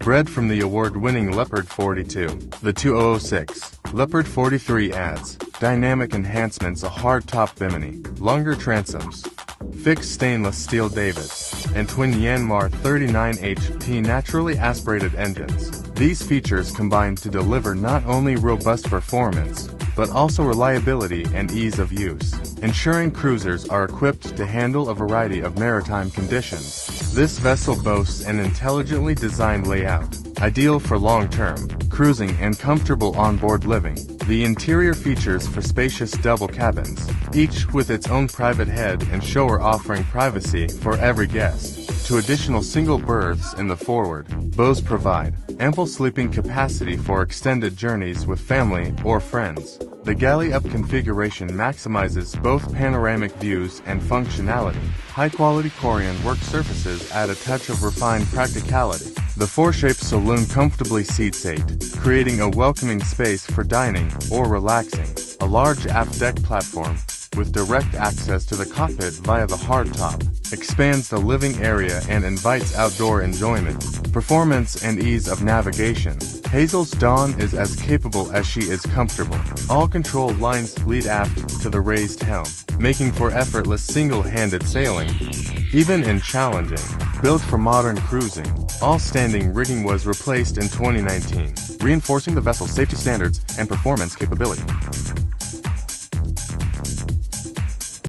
Bred from the award-winning Leopard 42, the 2006 Leopard 43 adds dynamic enhancements, a hard-top bimini, longer transoms, fixed stainless steel davits, and twin Yanmar 39 HP naturally aspirated engines. These features combine to deliver not only robust performance, but also reliability and ease of use, ensuring cruisers are equipped to handle a variety of maritime conditions. This vessel boasts an intelligently designed layout, ideal for long-term cruising and comfortable onboard living. The interior features for spacious double cabins, each with its own private head and shower offering privacy for every guest, to additional single berths in the forward. Bows provide ample sleeping capacity for extended journeys with family or friends. The galley-up configuration maximizes both panoramic views and functionality. High-quality Korean work surfaces add a touch of refined practicality. The four-shaped saloon comfortably seats 8, creating a welcoming space for dining or relaxing. A large aft deck platform, with direct access to the cockpit via the hardtop, expands the living area and invites outdoor enjoyment, performance and ease of navigation. Hazel's Dawn is as capable as she is comfortable. All control lines lead aft to the raised helm, making for effortless single-handed sailing, even in challenging. Built for modern cruising, all standing rigging was replaced in 2019, reinforcing the vessel's safety standards and performance capability.